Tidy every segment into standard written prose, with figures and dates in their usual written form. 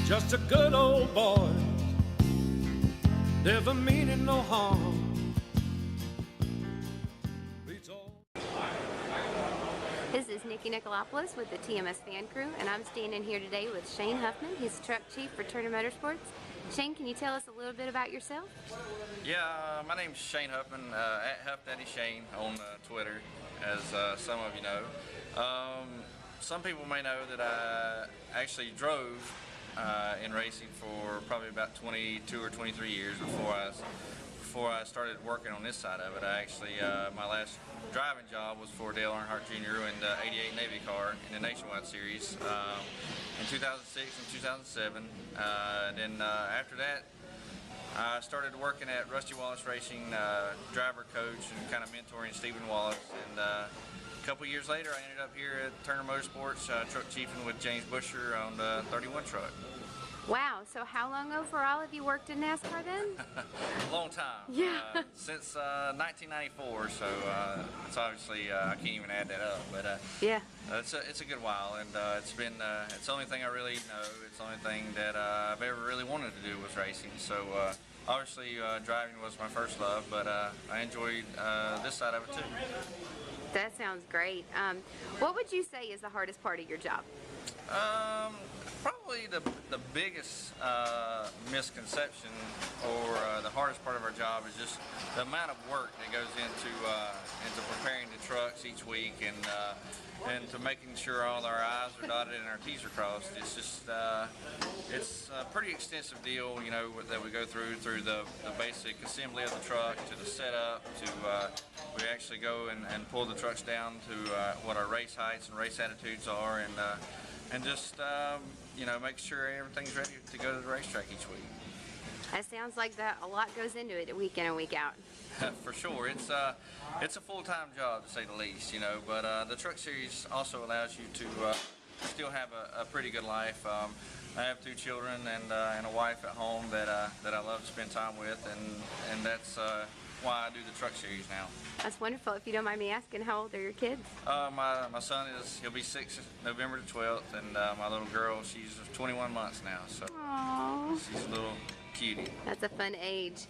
just a good old boy, never meaning no harm. This is Nikki Nicolopoulos with the TMSFanCrew, and I'm standing here today with Shane Huffman. He's truck chief for Turner Motorsports. Shane, can you tell us a little bit about yourself? Yeah, my name's Shane Huffman, at Huff Daddy Shane on Twitter, as some of you know. Some people may know that I actually drove in racing for probably about 22 or 23 years before I started working on this side of it. I actually, my last driving job was for Dale Earnhardt Jr. in the '88 Navy car in the Nationwide Series in 2006 and 2007. Then after that, I started working at Rusty Wallace Racing, driver coach and kind of mentoring Stephen Wallace. And a couple years later, I ended up here at Turner Motorsports, truck chiefing with James Busher on the 31 truck. Wow, so how long overall have you worked in NASCAR then? A long time. Yeah. Since 1994, so it's obviously, I can't even add that up, but yeah. It's a good while, and it's the only thing I really know. It's the only thing that I've ever really wanted to do was racing. So obviously driving was my first love, but I enjoyed this side of it too. That sounds great. What would you say is the hardest part of your job? Probably the biggest misconception, or the hardest part of our job, is just the amount of work that goes into preparing the trucks each week, and to making sure all our I's are dotted and our T's are crossed. It's just it's a pretty extensive deal, you know, that we go through the basic assembly of the truck to the setup to we actually go and pull the trucks down to what our race heights and race attitudes are, and just you know, make sure everything's ready to go to the racetrack each week. That sounds like that a lot goes into it week in and week out. For sure, it's a full-time job to say the least, you know. But the Truck Series also allows you to still have a pretty good life. I have 2 children and a wife at home that I love to spend time with, and that's why I do the Truck Series now. That's wonderful. If you don't mind me asking, how old are your kids? My son he'll be 6 November the 12th, and my little girl, she's 21 months now, so Aww. she's a little cutie. That's a fun age.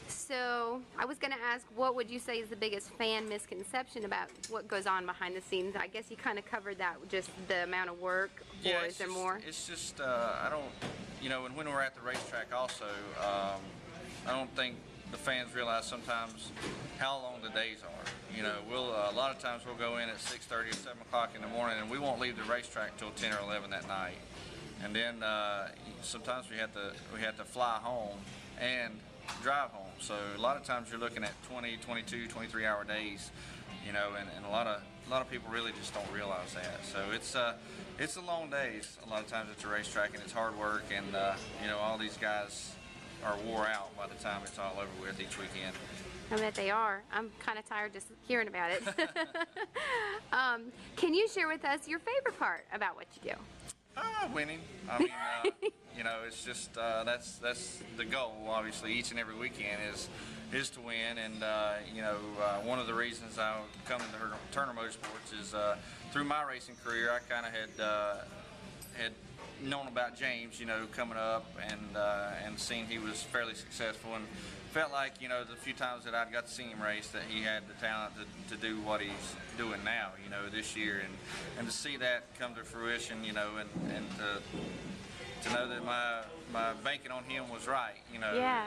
So I was going to ask, what would you say is the biggest fan misconception about what goes on behind the scenes? I guess you kind of covered that, just the amount of work, yeah, or is there more? It's just, I don't, you know, when we're at the racetrack also, I don't think the fans realize sometimes how long the days are. You know, a lot of times we'll go in at 6:30 or 7 o'clock in the morning, and we won't leave the racetrack till 10 or 11 that night. And then sometimes we have to fly home and drive home. So a lot of times you're looking at 20, 22, 23-hour days. You know, and a lot of people really just don't realize that. So it's a long days a lot of times at the racetrack, and it's hard work, and you know, all these guys are wore out by the time it's all over with each weekend. I bet they are. I'm kind of tired just hearing about it. Can you share with us your favorite part about what you do? Winning. I mean, you know, it's just that's the goal. Obviously, each and every weekend is to win, and you know, one of the reasons I come into Turner Motorsports is through my racing career, I kind of had known about James, you know, coming up, and seen he was fairly successful, and felt like, you know, the few times that I'd got to see him race, that he had the talent to do what he's doing now, you know, this year, and to see that come to fruition, you know, and to know that my banking on him was right, you know, yeah,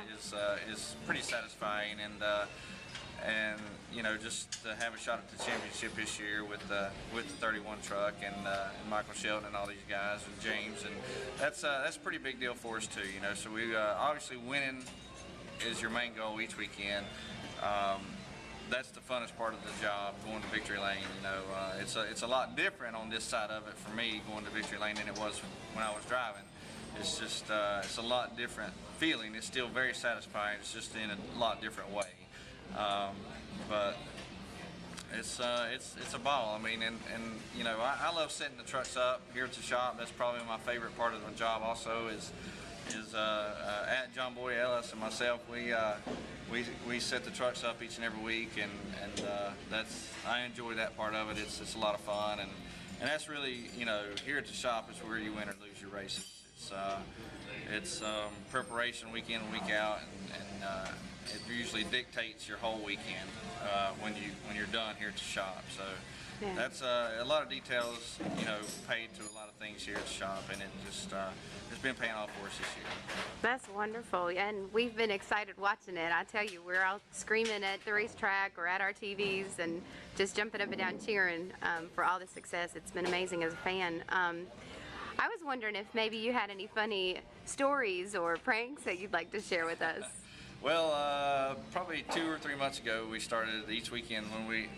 is pretty satisfying, and you know, just to have a shot at the championship this year with the 31 truck, and Michael Sheldon and all these guys, and James, and that's a pretty big deal for us too, you know. So we obviously winning is your main goal each weekend. That's the funnest part of the job, going to victory lane. You know, it's a lot different on this side of it for me, going to victory lane, than it was when I was driving. It's just it's a lot different feeling. It's still very satisfying. It's just in a lot different way. But it's a ball. I mean, and you know, I love setting the trucks up here at the shop. That's probably my favorite part of the job. Also is at John Boy Ellis and myself, we set the trucks up each and every week, and I enjoy that part of it. It's a lot of fun, and that's really, you know, here at the shop is where you win or lose your races. It's preparation week in and week out, and it usually dictates your whole weekend when you're done here at the shop. So Yeah. that's a lot of details, paid to a lot of things here at the shop, and it just it's been paying off for us this year. That's wonderful, and we've been excited watching it. I tell you, we're all screaming at the racetrack or at our TVs and just jumping up and down cheering for all the success. It's been amazing as a fan. I was wondering if maybe you had any funny stories or pranks that you'd like to share with us. Well, probably 2 or 3 months ago, we started each weekend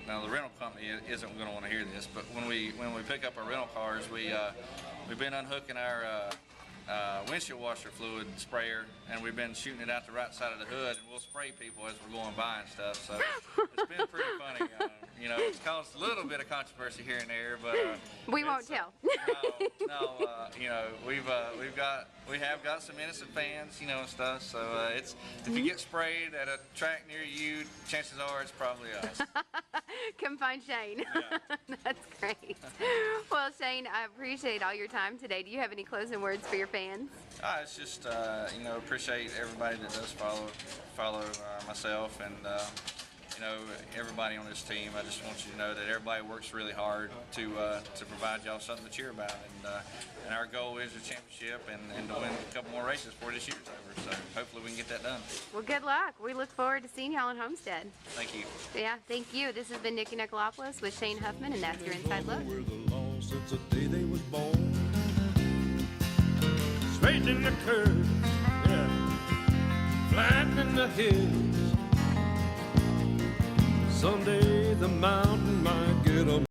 now the rental company isn't going to want to hear this, but when we pick up our rental cars, we've been unhooking our windshield washer fluid sprayer, and we've been shooting it out the right side of the hood, and we'll spray people as we're going by and stuff. So it's been pretty funny. It's caused a little bit of controversy here and there, but we won't tell. We have got some innocent fans, and stuff. So if you get sprayed at a track near you, chances are it's probably us. Come find Shane. Yeah. That's great. Well, Shane, I appreciate all your time today. Do you have any closing words for your fans? It's just appreciate everybody that does follow myself and everybody on this team. I just want you to know that everybody works really hard to provide y'all something to cheer about, and our goal is a championship and to win a couple more races before this year's over. So hopefully we can get that done. Well, good luck. We look forward to seeing y'all in Homestead. Thank you. Yeah, thank you. This has been Nikki Nicolopoulos with Shane Huffman, and that's your Inside Look. Were the law since the day they was born. Straightening the curves, yeah, flattening the hills. Someday the mountain might